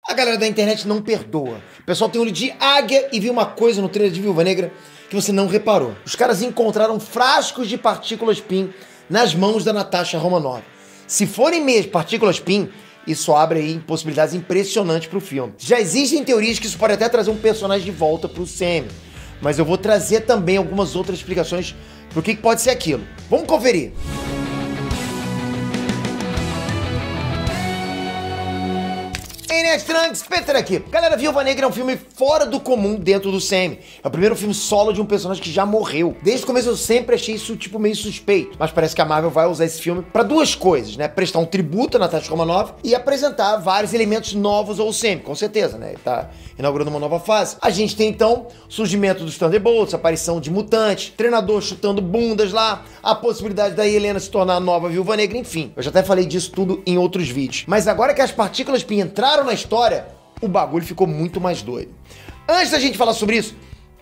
A galera da internet não perdoa. O pessoal tem olho de águia e viu uma coisa no trailer de Viúva Negra que você não reparou. Os caras encontraram frascos de partículas PIN nas mãos da Natasha Romanoff. Se forem mesmo partículas PIN, isso abre aí possibilidades impressionantes pro filme. Já existem teorias que isso pode até trazer um personagem de volta pro Sam, mas eu vou trazer também algumas outras explicações pro que pode ser aquilo. Vamos conferir. Nerd Trunks, Peter aqui. Galera, Viúva Negra é um filme fora do comum dentro do Sam. É o primeiro filme solo de um personagem que já morreu. Desde o começo eu sempre achei isso, tipo, meio suspeito. Mas parece que a Marvel vai usar esse filme pra duas coisas, né? Prestar um tributo a Natasha Romanoff e apresentar vários elementos novos ao Sam, com certeza, né? Ele tá inaugurando uma nova fase. A gente tem, então, o surgimento dos Thunderbolts, a aparição de mutantes, treinador chutando bundas lá, a possibilidade da Helena se tornar a nova Viúva Negra, enfim. Eu já até falei disso tudo em outros vídeos. Mas agora que as partículas PIN entraram na história, o bagulho ficou muito mais doido. Antes da gente falar sobre isso,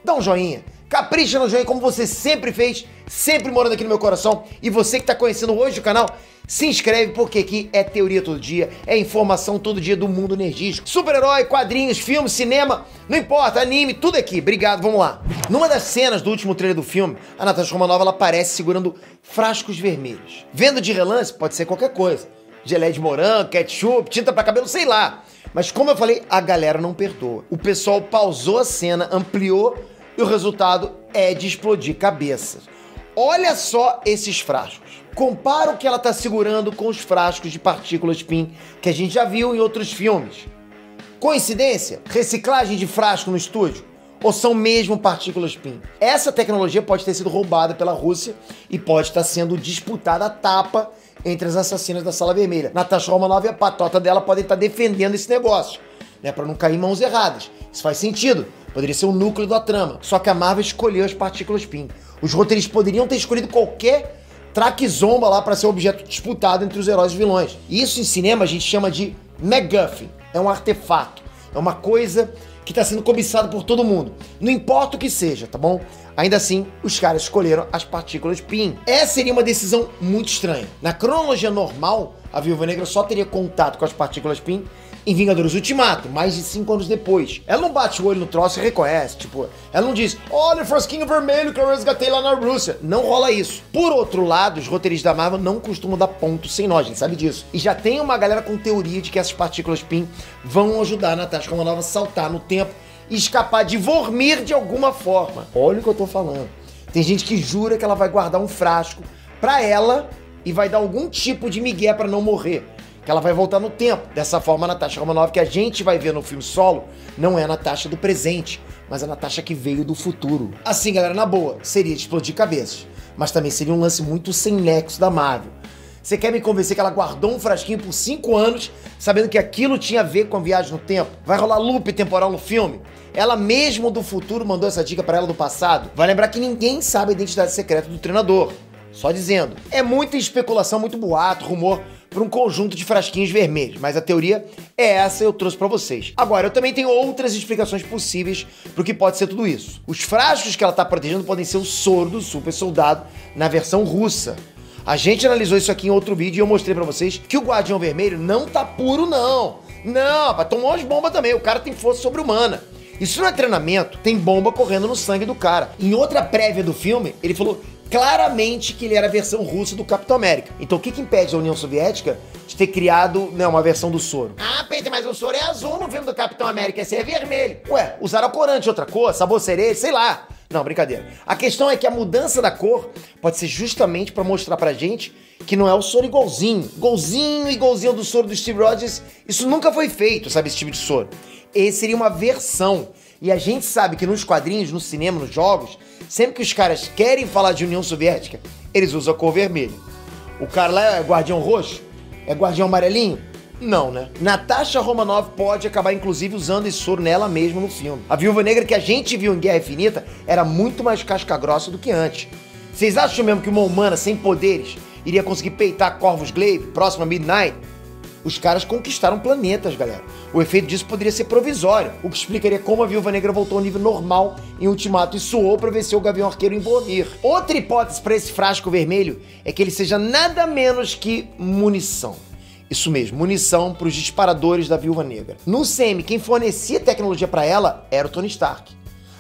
dá um joinha, capricha no joinha como você sempre fez, sempre morando aqui no meu coração. E você que tá conhecendo hoje o canal, se inscreve, porque aqui é teoria todo dia, é informação todo dia do mundo nerdístico. Super-herói, quadrinhos, filmes, cinema, não importa, anime, tudo aqui. Obrigado, vamos lá. Numa das cenas do último trailer do filme, a Natasha Romanoff, ela aparece segurando frascos vermelhos. Vendo de relance, pode ser qualquer coisa. Geleia de morango, ketchup, tinta pra cabelo, sei lá. Mas como eu falei, a galera não perdoa. O pessoal pausou a cena, ampliou e o resultado é de explodir cabeças. Olha só esses frascos. Compara o que ela tá segurando com os frascos de partículas PIN que a gente já viu em outros filmes. Coincidência? Reciclagem de frasco no estúdio? Ou são mesmo partículas PIN? Essa tecnologia pode ter sido roubada pela Rússia e pode estar sendo disputada a tapa entre as assassinas da Sala Vermelha. Natasha Romanoff e a patota dela podem estar defendendo esse negócio, né, pra não cair em mãos erradas. Isso faz sentido, poderia ser o núcleo da trama. Só que a Marvel escolheu as partículas PIN. Os roteiristas poderiam ter escolhido qualquer traquizomba lá pra ser objeto disputado entre os heróis e vilões. Isso em cinema a gente chama de MacGuffin. É um artefato, é uma coisa que tá sendo cobiçado por todo mundo. Não importa o que seja, tá bom? Ainda assim, os caras escolheram as partículas PIN. Essa seria uma decisão muito estranha. Na cronologia normal, a Viúva Negra só teria contato com as partículas PIN em Vingadores Ultimato, mais de 5 anos depois. Ela não bate o olho no troço e reconhece, tipo, ela não diz, olha o frasquinho vermelho que eu resgatei lá na Rússia. Não rola isso. Por outro lado, os roteiristas da Marvel não costumam dar ponto sem nó, a gente sabe disso. E já tem uma galera com teoria de que essas partículas PIN vão ajudar a Natasha Romanoff a saltar no tempo e escapar de Vormir de alguma forma. Olha o que eu tô falando. Tem gente que jura que ela vai guardar um frasco pra ela e vai dar algum tipo de migué pra não morrer. Que ela vai voltar no tempo. Dessa forma, a Natasha Romanoff que a gente vai ver no filme solo não é a Natasha do presente, mas a Natasha que veio do futuro. Assim, galera, na boa, seria de explodir cabeças. Mas também seria um lance muito sem nexo da Marvel. Você quer me convencer que ela guardou um frasquinho por 5 anos, sabendo que aquilo tinha a ver com a viagem no tempo? Vai rolar loop temporal no filme? Ela mesmo do futuro mandou essa dica pra ela do passado? Vai lembrar que ninguém sabe a identidade secreta do treinador. Só dizendo. É muita especulação, muito boato, rumor para um conjunto de frasquinhos vermelhos, mas a teoria é essa e eu trouxe pra vocês. Agora, eu também tenho outras explicações possíveis pro que pode ser tudo isso. Os frascos que ela tá protegendo podem ser o soro do super soldado na versão russa. A gente analisou isso aqui em outro vídeo e eu mostrei pra vocês que o Guardião Vermelho não tá puro, não. Não, rapaz, tomou umas bombas também, o cara tem força sobre-humana. Isso não é treinamento, tem bomba correndo no sangue do cara. Em outra prévia do filme, ele falou claramente que ele era a versão russa do Capitão América. Então o que impede a União Soviética de ter criado, né, uma versão do soro? Ah, Peter, mas o soro é azul no filme do Capitão América, esse é vermelho. Ué, usaram corante de outra cor, sabor cereja, sei lá. Não, brincadeira. A questão é que a mudança da cor pode ser justamente pra mostrar pra gente que não é o soro igualzinho. Igualzinho do soro do Steve Rogers. Isso nunca foi feito, sabe, esse tipo de soro. Esse seria uma versão. E a gente sabe que nos quadrinhos, no cinema, nos jogos, sempre que os caras querem falar de União Soviética, eles usam a cor vermelha. O cara lá é guardião roxo? É guardião amarelinho? Não, né? Natasha Romanoff pode acabar, inclusive, usando esse soro nela mesma no filme. A Viúva Negra que a gente viu em Guerra Infinita era muito mais casca-grossa do que antes. Vocês acham mesmo que uma humana sem poderes iria conseguir peitar Corvus Glaive, próximo a Midnight? Os caras conquistaram planetas, galera. O efeito disso poderia ser provisório, o que explicaria como a Viúva Negra voltou ao nível normal em Ultimato e suou pra vencer o Gavião Arqueiro em Vormir. Outra hipótese para esse frasco vermelho é que ele seja nada menos que munição. Isso mesmo, munição para os disparadores da Viúva Negra. No CM, quem fornecia tecnologia para ela era o Tony Stark.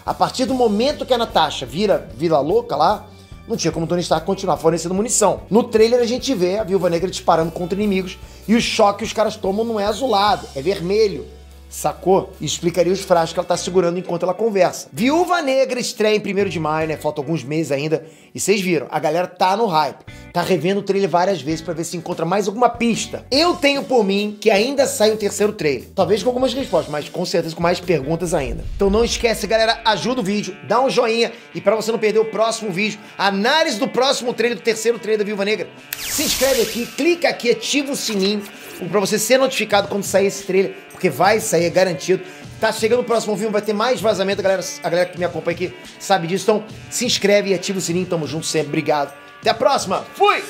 A partir do momento que a Natasha vira louca lá, não tinha como o Tony Stark continuar fornecendo munição. No trailer a gente vê a Viúva Negra disparando contra inimigos e o choque que os caras tomam não é azulado, é vermelho. Sacou? E explicaria os frascos que ela tá segurando enquanto ela conversa. Viúva Negra estreia em 1º de maio, né? Faltam alguns meses ainda. E vocês viram, a galera tá no hype. Tá revendo o trailer várias vezes pra ver se encontra mais alguma pista. Eu tenho por mim que ainda sai o 3º trailer. Talvez com algumas respostas, mas com certeza com mais perguntas ainda. Então não esquece, galera, ajuda o vídeo, dá um joinha. E pra você não perder o próximo vídeo, análise do próximo trailer, do 3º trailer da Viúva Negra, se inscreve aqui, clica aqui, ativa o sininho pra você ser notificado quando sair esse trailer, porque vai sair, é garantido. Tá chegando o próximo filme, vai ter mais vazamento, a galera que me acompanha aqui sabe disso. Então se inscreve e ativa o sininho, tamo junto sempre, obrigado. Até a próxima, fui!